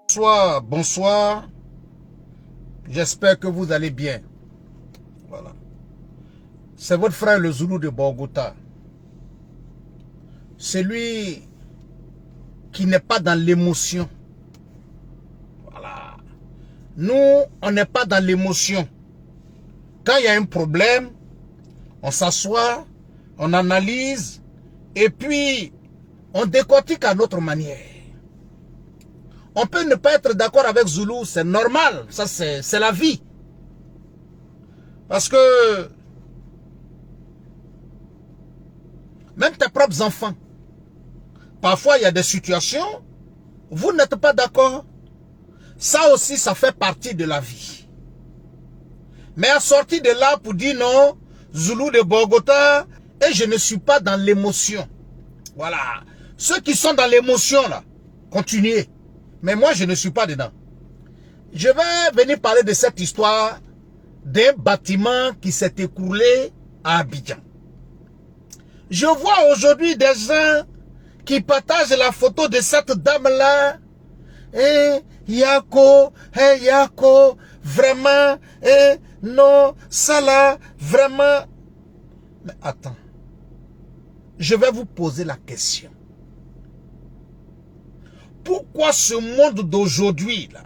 Bonsoir, bonsoir. J'espère que vous allez bien. Voilà. C'est votre frère le Zoulou de Bogota. Celui qui n'est pas dans l'émotion. Voilà. Nous, on n'est pas dans l'émotion. Quand il y a un problème, on s'assoit, on analyse et puis on décortique à notre manière. On peut ne pas être d'accord avec Zoulou, c'est normal, ça c'est la vie. Parce que même tes propres enfants, parfois il y a des situations, vous n'êtes pas d'accord. Ça aussi, ça fait partie de la vie. Mais à sortir de là pour dire non, Zoulou de Bogota, et je ne suis pas dans l'émotion. Voilà. Ceux qui sont dans l'émotion là, continuez. Mais moi, je ne suis pas dedans. Je vais venir parler de cette histoire d'un bâtiment qui s'est écroulé à Abidjan. Je vois aujourd'hui des gens qui partagent la photo de cette dame-là. Yako, vraiment, non, ça là, vraiment. Mais attends, je vais vous poser la question. Pourquoi ce monde d'aujourd'hui, là,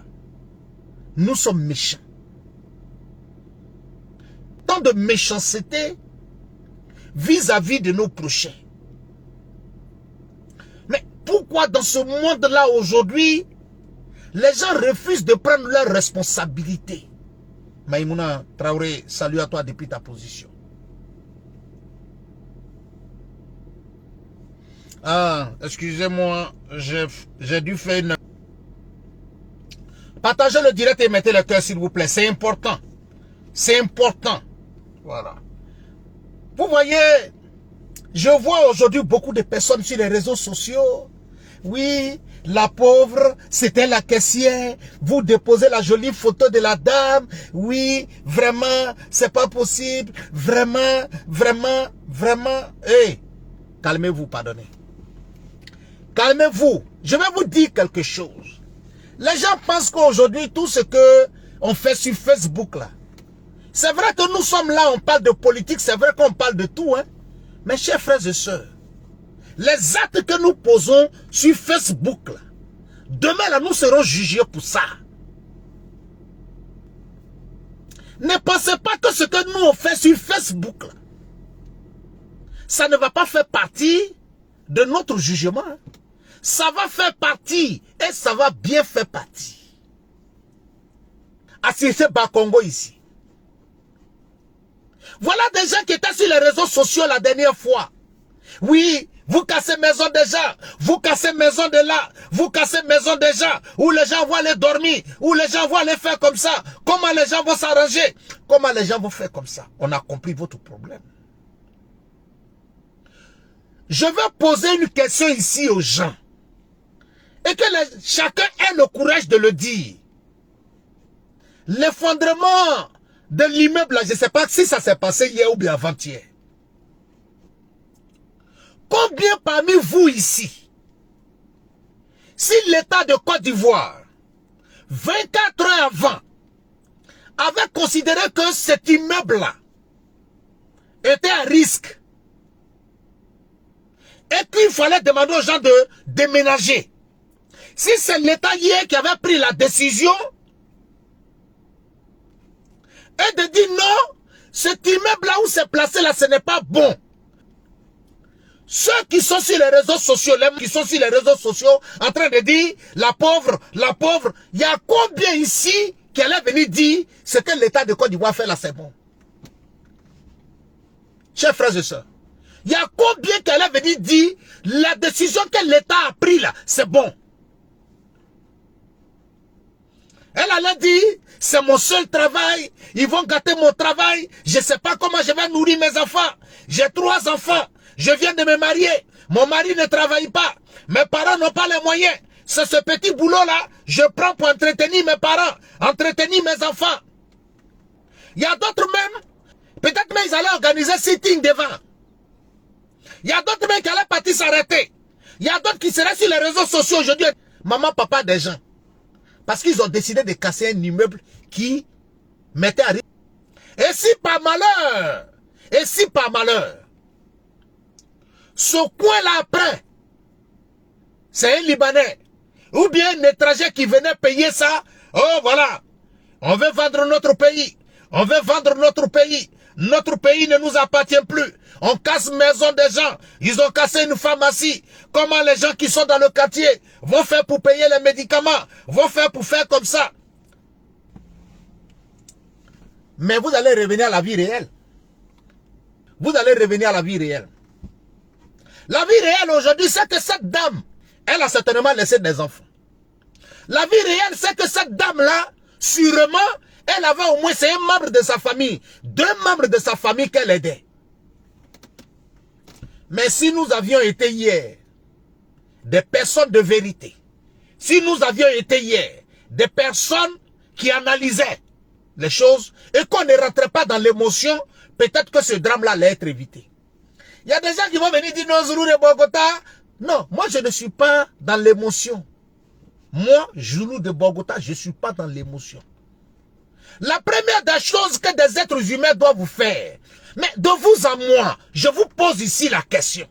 nous sommes méchants? Tant de méchanceté vis-à-vis de nos prochains. Mais pourquoi dans ce monde-là aujourd'hui, les gens refusent de prendre leurs responsabilités? Maïmouna Traoré, salut à toi depuis ta position. Ah, excusez-moi, j'ai dû faire une... Partagez le direct et mettez le cœur s'il vous plaît, c'est important. C'est important. Voilà. Vous voyez, je vois aujourd'hui beaucoup de personnes sur les réseaux sociaux. Oui, la pauvre, c'était la caissière. Vous déposez la jolie photo de la dame. Oui, vraiment, c'est pas possible. Vraiment, vraiment, vraiment. Hey, calmez-vous, pardonnez. Calmez-vous. Je vais vous dire quelque chose. Les gens pensent qu'aujourd'hui, tout ce que on fait sur Facebook, là, c'est vrai que nous sommes là, on parle de politique, c'est vrai qu'on parle de tout, hein. Mais chers frères et sœurs, les actes que nous posons sur Facebook, là, demain, là, nous serons jugés pour ça. Ne pensez pas que ce que nous on fait sur Facebook, là, ça ne va pas faire partie de notre jugement. Hein. Ça va faire partie et ça va bien faire partie. Assistez Bakongo ici. Voilà des gens qui étaient sur les réseaux sociaux la dernière fois. Oui, vous cassez maison des gens, vous cassez maison de là, vous cassez maison des gens, où les gens vont aller dormir, où les gens vont aller faire comme ça. Comment les gens vont s'arranger? Comment les gens vont faire comme ça? On a compris votre problème. Je vais poser une question ici aux gens. Et que chacun ait le courage de le dire. L'effondrement de l'immeuble, je ne sais pas si ça s'est passé hier ou bien avant-hier. Combien parmi vous ici, si l'État de Côte d'Ivoire, 24 heures avant, avait considéré que cet immeuble-là était à risque et qu'il fallait demander aux gens de déménager, si c'est l'État hier qui avait pris la décision et de dire non, cet immeuble-là où c'est placé là, ce n'est pas bon. Ceux qui sont sur les réseaux sociaux, en train de dire la pauvre, il y a combien ici qui allait venir dire ce que l'État de Côte d'Ivoire fait là, c'est bon? Chers frères et sœurs, il y a combien qui allait venir dire la décision que l'État a prise là, c'est bon? Elle allait dire, c'est mon seul travail, ils vont gâter mon travail, je ne sais pas comment je vais nourrir mes enfants. J'ai 3 enfants, je viens de me marier, mon mari ne travaille pas, mes parents n'ont pas les moyens. C'est ce petit boulot-là, je prends pour entretenir mes parents, entretenir mes enfants. Il y a d'autres même, peut-être même ils allaient organiser sitting devant. Il y a d'autres même qui allaient partir s'arrêter. Il y a d'autres qui seraient sur les réseaux sociaux aujourd'hui, maman, papa des gens. Parce qu'ils ont décidé de casser un immeuble qui mettait à risque. Et si par malheur, ce coin-là après, c'est un Libanais, ou bien un étranger qui venait payer ça, oh voilà, on veut vendre notre pays, on veut vendre notre pays ne nous appartient plus, on casse maison des gens, ils ont cassé une pharmacie, comment les gens qui sont dans le quartier vont faire pour payer les médicaments, vont faire pour faire comme ça. Mais vous allez revenir à la vie réelle. Vous allez revenir à la vie réelle. La vie réelle aujourd'hui, c'est que cette dame, elle a certainement laissé des enfants. La vie réelle, c'est que cette dame-là, sûrement, elle avait au moins, c'est un membre de sa famille, 2 membres de sa famille qu'elle aidait. Mais si nous avions été hier des personnes de vérité, si nous avions été hier des personnes qui analysaient les choses et qu'on ne rentrait pas dans l'émotion, peut-être que ce drame-là allait être évité. Il y a des gens qui vont venir dire non, Zoulou de Bogota. Non, moi je ne suis pas dans l'émotion. Moi, Zoulou de Bogota, je ne suis pas dans l'émotion. La première des choses que des êtres humains doivent vous faire, mais de vous à moi, je vous pose ici la question.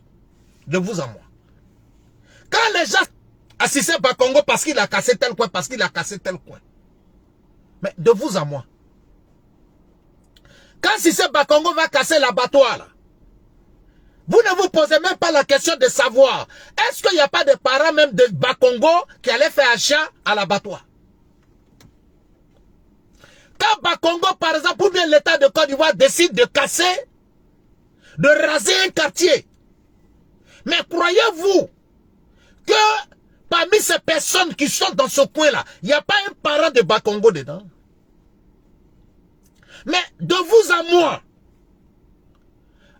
De vous à moi. Quand les gens assistaient Bakongo parce qu'il a cassé tel coin, parce qu'il a cassé tel coin. Mais de vous à moi. Quand Cissé Bakongo va casser l'abattoir, là, vous ne vous posez même pas la question de savoir, est-ce qu'il n'y a pas de parents même de Bakongo qui allaient faire achat à l'abattoir? Quand Bakongo, par exemple, ou bien l'État de Côte d'Ivoire décide de casser, de raser un quartier, mais croyez-vous que parmi ces personnes qui sont dans ce coin-là, il n'y a pas un parent de Bakongo dedans? Mais de vous à moi,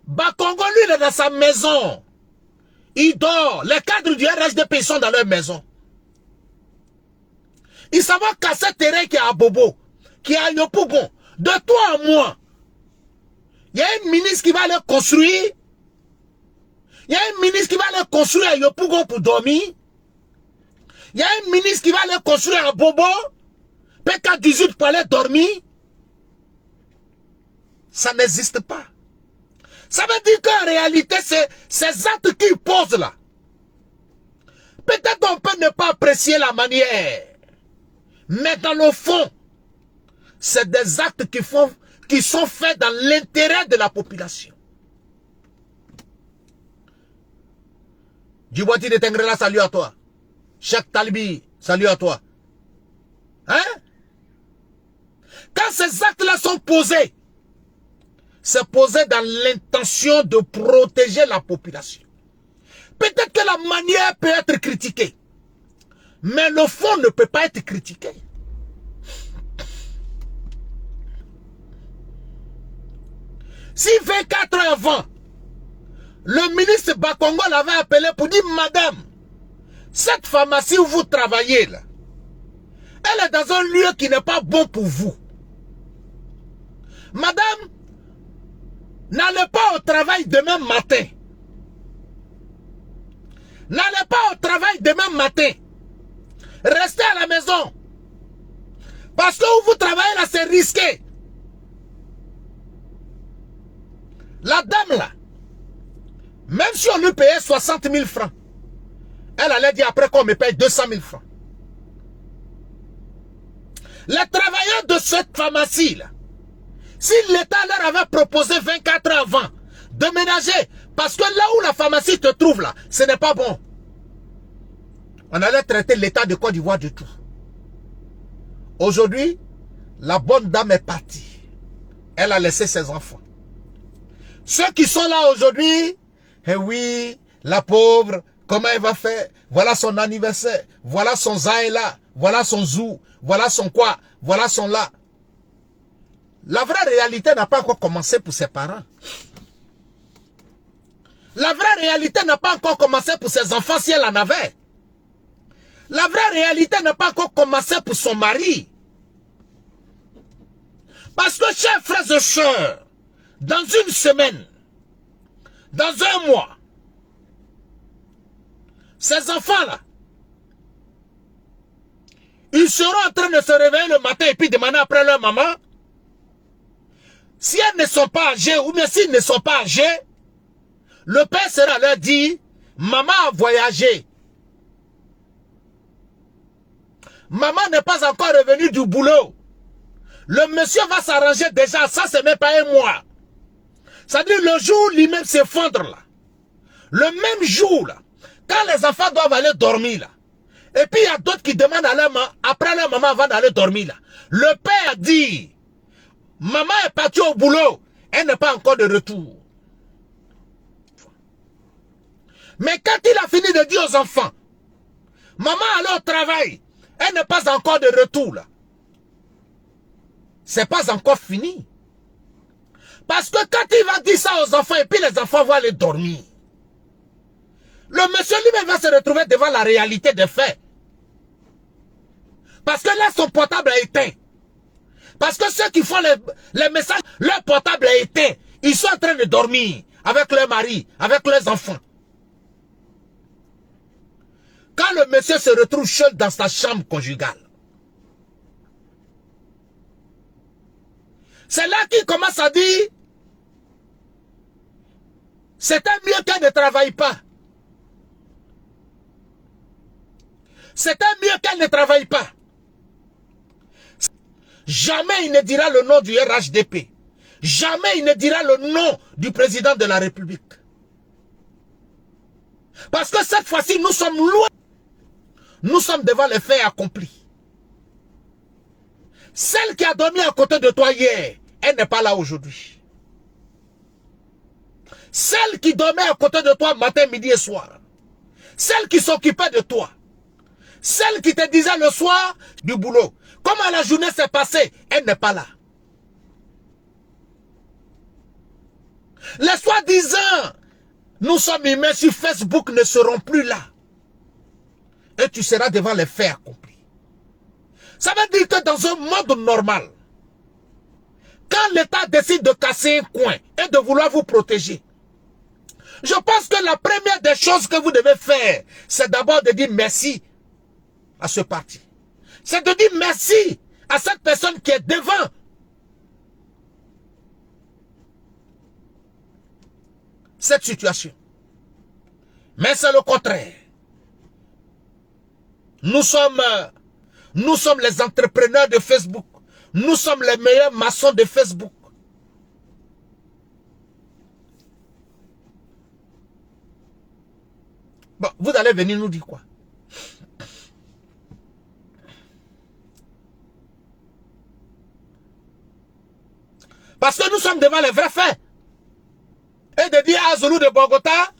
Bakongo, lui, il est dans sa maison. Il dort. Les cadres du RHDP sont dans leur maison. Ils savent casser terrain qui est à Bobo, qui est à Yopougon. De toi à moi, il y a un ministre qui va aller construire. Il y a un ministre qui va aller construire à Yopougon pour dormir. Il y a un ministre qui va aller construire à Bobo, PK18 pour aller dormir. Ça n'existe pas. Ça veut dire qu'en réalité, c'est ces actes qu'ils posent là. Peut-être on peut ne pas apprécier la manière. Mais dans le fond, c'est des actes qui sont faits dans l'intérêt de la population. Djibouti de Tengrela, salut à toi. Cheikh Talibi, salut à toi. Hein? Quand ces actes-là sont posés, c'est posé dans l'intention de protéger la population. Peut-être que la manière peut être critiquée, mais le fond ne peut pas être critiqué. Si 24 heures avant, le ministre Bakongo l'avait appelé pour dire, madame, cette pharmacie où vous travaillez là, elle est dans un lieu qui n'est pas bon pour vous. Madame, n'allez pas au travail demain matin. N'allez pas au travail demain matin. Restez à la maison. Parce que où vous travaillez là, c'est risqué. La dame là, même si on lui payait 60 000 francs, elle allait dire après qu'on me paye 200 000 francs. Les travailleurs de cette pharmacie là, si l'État leur avait proposé 24 heures avant de ménager, parce que là où la pharmacie te trouve là, ce n'est pas bon. On allait traiter l'État de Côte d'Ivoire du tout. Aujourd'hui, la bonne dame est partie. Elle a laissé ses enfants. Ceux qui sont là aujourd'hui, eh oui, la pauvre, comment elle va faire? Voilà son anniversaire, voilà son zaïla, voilà son zou, voilà son quoi, voilà son là. La vraie réalité n'a pas encore commencé pour ses parents. La vraie réalité n'a pas encore commencé pour ses enfants si elle en avait. La vraie réalité n'a pas encore commencé pour son mari. Parce que, chers frères et sœurs, dans une semaine, dans un mois, Ces enfants-là, ils seront en train de se réveiller le matin et puis demander après leur maman. Si elles ne sont pas âgées, ou bien s'ils ne sont pas âgés, le père sera leur dire, maman a voyagé. Maman n'est pas encore revenue du boulot. Le monsieur va s'arranger déjà, ça c'est même pas un mois. C'est-à-dire le jour lui-même s'effondre là. Le même jour là, quand les enfants doivent aller dormir là, et puis il y a d'autres qui demandent à leur maman, après leur maman avant d'aller dormir là, le père dit, maman est partie au boulot, elle n'est pas encore de retour. Mais quand il a fini de dire aux enfants, maman allait au travail, elle n'est pas encore de retour là. C'est pas encore fini. Parce que quand il va dire ça aux enfants et puis les enfants vont aller dormir, le monsieur lui-même va se retrouver devant la réalité des faits. Parce que là, son portable est éteint. Parce que ceux qui font les messages, leur portable est éteint. Ils sont en train de dormir avec leur mari, avec leurs enfants. Quand le monsieur se retrouve seul dans sa chambre conjugale, c'est là qu'il commence à dire, c'était mieux qu'elle ne travaille pas. C'était mieux qu'elle ne travaille pas. Jamais il ne dira le nom du RHDP. Jamais il ne dira le nom du président de la République. Parce que cette fois-ci, nous sommes loin. Nous sommes devant les faits accomplis. Celle qui a dormi à côté de toi hier, elle n'est pas là aujourd'hui. Celle qui dormait à côté de toi matin, midi et soir. Celle qui s'occupait de toi. Celle qui te disait le soir du boulot. Comment la journée s'est passée, elle n'est pas là. Les soi-disant, nous sommes humains sur Facebook ne seront plus là. Et tu seras devant les faits accomplis. Ça veut dire que dans un monde normal, quand l'État décide de casser un coin et de vouloir vous protéger, je pense que la première des choses que vous devez faire, c'est d'abord de dire merci à ce parti. C'est de dire merci à cette personne qui est devant. Cette situation. Mais c'est le contraire. Nous sommes les entrepreneurs de Facebook. Nous sommes les meilleurs maçons de Facebook. Bon, vous allez venir nous dire quoi? Parce que nous sommes devant les vrais faits. Et de dire à Zulu de Bogota,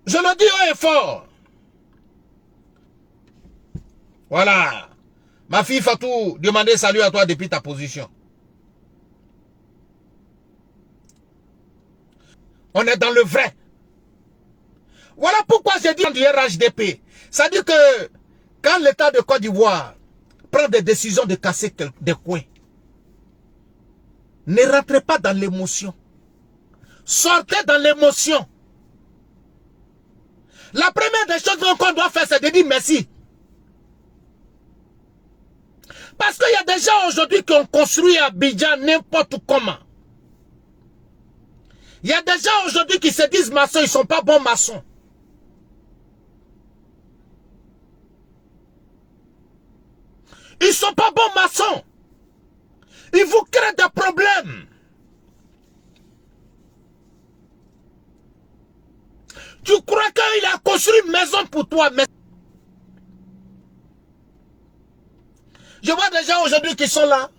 je le dis haut et fort. Voilà. Ma fille Fatou, demandez salut à toi depuis ta position. On est dans le vrai. Voilà pourquoi j'ai dit du RHDP. Ça dit que quand l'État de Côte d'Ivoire prend des décisions de casser des coins, ne rentrez pas dans l'émotion. Sortez dans l'émotion. La première des choses qu'on doit faire, c'est de dire merci. Parce qu'il y a des gens aujourd'hui qui ont construit Abidjan n'importe comment. Il y a des gens aujourd'hui qui se disent maçons, ils ne sont pas bons maçons. Ils ne sont pas bons maçons. Ils vous créent des problèmes. Tu crois qu'il a construit une maison pour toi, mais... Je vois des gens aujourd'hui qui sont là.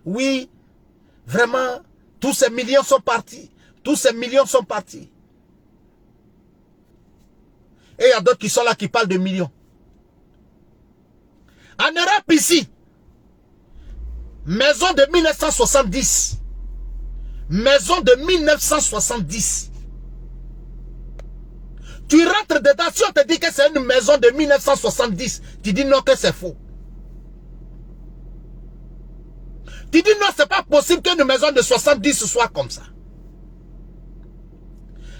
Oui, vraiment, tous ces millions sont partis. Tous ces millions sont partis. Et il y a d'autres qui sont là qui parlent de millions. En Europe ici, maison de 1970. Maison de 1970. Tu rentres dedans, si on te dit que c'est une maison de 1970, tu dis non que c'est faux. Tu dis non, c'est pas possible qu'une maison de 70 soit comme ça.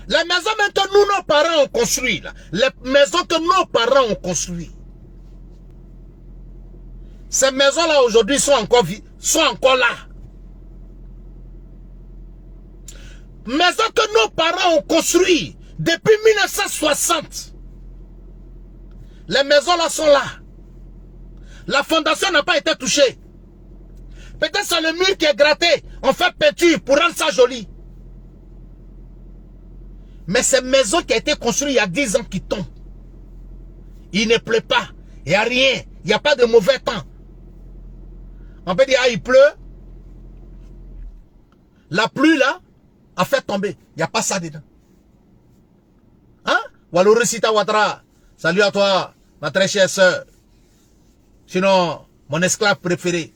Les maisons même que nous, nos parents ont construit, là, les maisons que nos parents ont construit, ces maisons-là aujourd'hui sont encore là. Maisons que nos parents ont construit depuis 1960. Les maisons-là sont là. La fondation n'a pas été touchée. Peut-être c'est le mur qui est gratté. On fait peinture pour rendre ça joli. Mais ces maisons qui ont été construites il y a 10 ans qui tombent. Il ne pleut pas. Il n'y a rien. Il n'y a pas de mauvais temps. On peut dire, ah, il pleut. La pluie là a fait tomber. Il n'y a pas ça dedans. Hein? Walou Sita Ouattara. Salut à toi, ma très chère soeur. Sinon, mon esclave préféré.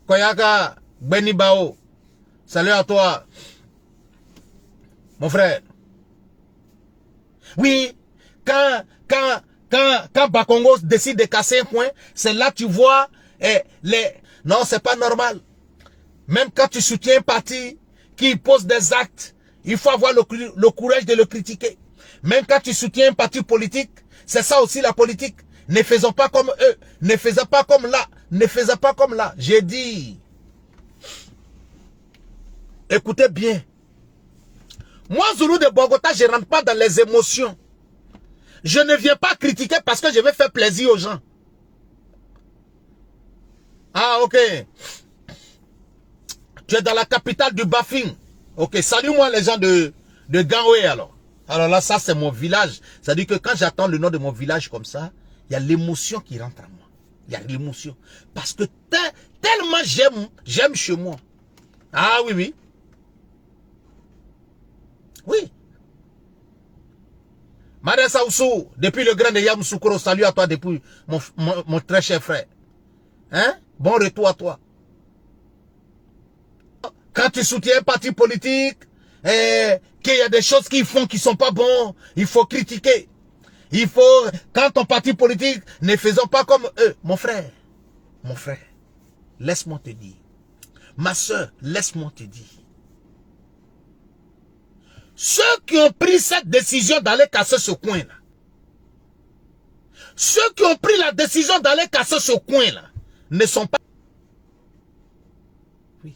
Koyaka Beni Bao. Salut à toi, mon frère. Oui, quand Bakongo décide de casser un coin, c'est là que tu vois Non, c'est pas normal. Même quand tu soutiens un parti qui pose des actes, il faut avoir le courage de le critiquer. Même quand tu soutiens un parti politique, c'est ça aussi la politique. Ne faisons pas comme eux, ne faisons pas comme là, ne faisons pas comme là. J'ai dit, écoutez bien. Moi, Zoulou de Bogota, je ne rentre pas dans les émotions. Je ne viens pas critiquer parce que je vais faire plaisir aux gens. Ah, ok. Tu es dans la capitale du Bafing. Ok, salut-moi les gens de Gangway alors. Alors là, ça c'est mon village. C'est-à-dire que quand j'attends le nom de mon village comme ça, il y a l'émotion qui rentre en moi. Il y a l'émotion. Parce que tellement j'aime chez moi. Ah oui, oui. Oui. Maressa Oussou, depuis le grand de Yamoussoukro, salut à toi depuis mon très cher frère. Hein? Bon retour à toi. Quand tu soutiens un parti politique, qu'il y a des choses qu'ils font qui ne sont pas bonnes, il faut critiquer. Il faut, quand ton parti politique, ne faisons pas comme eux. Mon frère, laisse-moi te dire. Ma soeur, laisse-moi te dire. Ceux qui ont pris cette décision d'aller casser ce coin-là, ceux qui ont pris la décision d'aller casser ce coin-là, ne sont pas... Oui.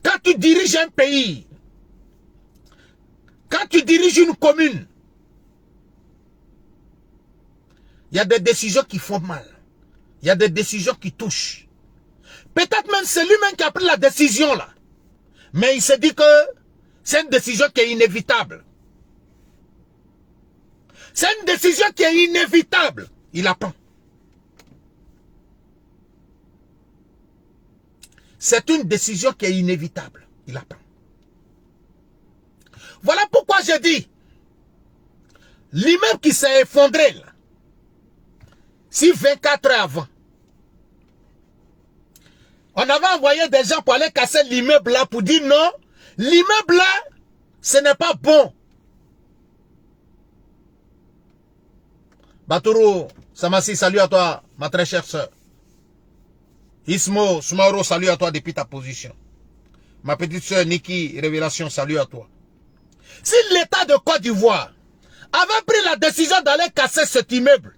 Quand tu diriges un pays, quand tu diriges une commune, il y a des décisions qui font mal. Il y a des décisions qui touchent. Peut-être même c'est lui-même qui a pris la décision là. Mais il s'est dit que c'est une décision qui est inévitable. C'est une décision qui est inévitable. Il apprend. C'est une décision qui est inévitable. Il apprend. Voilà pourquoi j'ai dit, l'immeuble qui s'est effondré là, si 24 heures avant, on avait envoyé des gens pour aller casser l'immeuble là, pour dire non, l'immeuble là, ce n'est pas bon. Batourou, Samassi, salut à toi, ma très chère soeur. Ismo, Sumaoro, salut à toi depuis ta position. Ma petite soeur Niki, Révélation, salut à toi. Si l'État de Côte d'Ivoire avait pris la décision d'aller casser cet immeuble,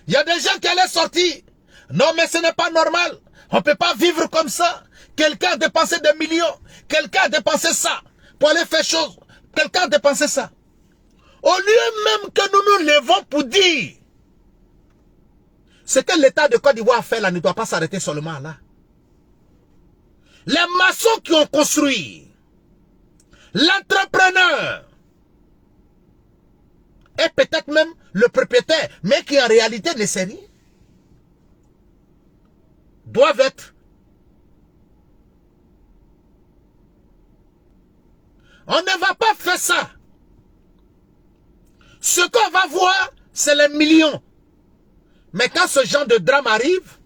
il y a des gens qui allaient sortir. Non, mais ce n'est pas normal. On ne peut pas vivre comme ça. Quelqu'un a dépensé des millions. Quelqu'un a dépensé ça pour aller faire chose. Quelqu'un a dépensé ça. Au lieu même que nous nous levons pour dire ce que l'État de Côte d'Ivoire a fait là ne doit pas s'arrêter seulement là. Les maçons qui ont construit, l'entrepreneur et peut-être même le propriétaire, mais qui en réalité ne sait rien, doivent être. On ne va pas faire ça. Ce qu'on va voir, c'est les millions. Mais quand ce genre de drame arrive,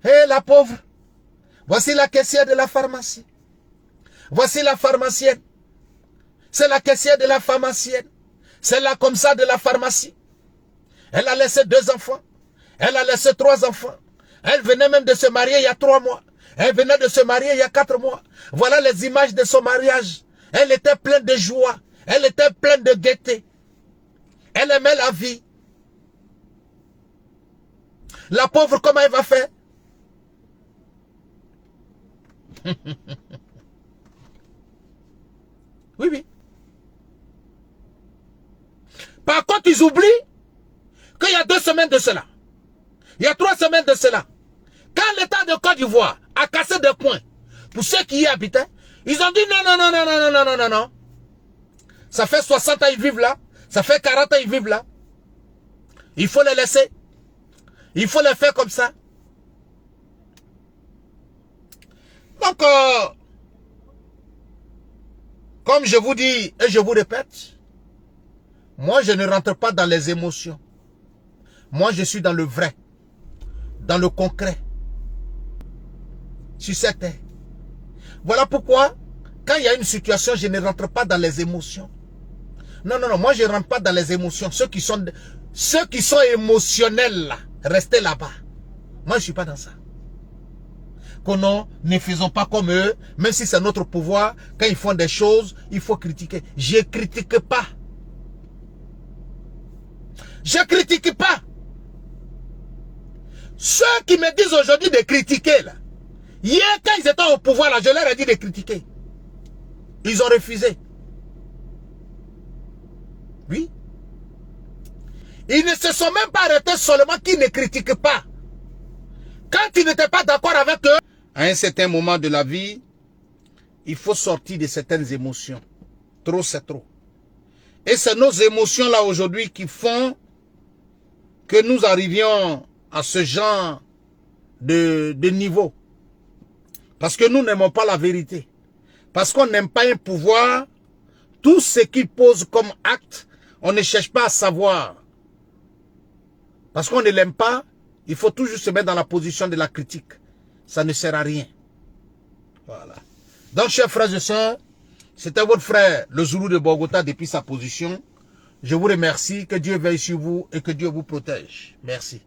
hé la pauvre, voici la caissière de la pharmacie. Voici la pharmacienne. C'est la caissière de la pharmacienne. C'est la comme ça de la pharmacie. Elle a laissé 2 enfants. Elle a laissé 3 enfants. Elle venait même de se marier il y a 3 mois. Elle venait de se marier il y a 4 mois. Voilà les images de son mariage. Elle était pleine de joie. Elle était pleine de gaieté. Elle aimait la vie. La pauvre, comment elle va faire? Oui, oui. Par contre, ils oublient qu'il y a 2 semaines de cela, il y a 3 semaines de cela, quand l'État de Côte d'Ivoire a cassé des points pour ceux qui y habitaient, ils ont dit non, non, non, non, non, non, non, non, non. Ça fait 60 ans ils vivent là, ça fait 40 ans ils vivent là. Il faut les laisser. Il faut les faire comme ça. Donc, comme je vous dis et je vous répète, moi je ne rentre pas dans les émotions. Moi je suis dans le vrai, dans le concret, sur cette terre. Voilà pourquoi, quand il y a une situation, je ne rentre pas dans les émotions. Non, non, non, moi je ne rentre pas dans les émotions. Ceux qui sont émotionnels là, restez là-bas. Moi je ne suis pas dans ça. Que non, ne faisons pas comme eux, même si c'est notre pouvoir, quand ils font des choses, il faut critiquer. Je ne critique pas. Je ne critique pas. Ceux qui me disent aujourd'hui de critiquer, là, hier quand ils étaient au pouvoir, là, je leur ai dit de critiquer. Ils ont refusé. Oui. Ils ne se sont même pas arrêtés seulement qu'ils ne critiquent pas. Quand ils n'étaient pas d'accord avec eux, à un certain moment de la vie, il faut sortir de certaines émotions. Trop, c'est trop. Et c'est nos émotions là aujourd'hui qui font que nous arrivions à ce genre de niveau. Parce que nous n'aimons pas la vérité. Parce qu'on n'aime pas un pouvoir, tout ce qu'il pose comme acte, on ne cherche pas à savoir. Parce qu'on ne l'aime pas, il faut toujours se mettre dans la position de la critique. Ça ne sert à rien. Voilà. Donc, chers frères et sœurs, c'était votre frère, le Zoulou de Bogota, depuis sa position. Je vous remercie, que Dieu veille sur vous et que Dieu vous protège. Merci.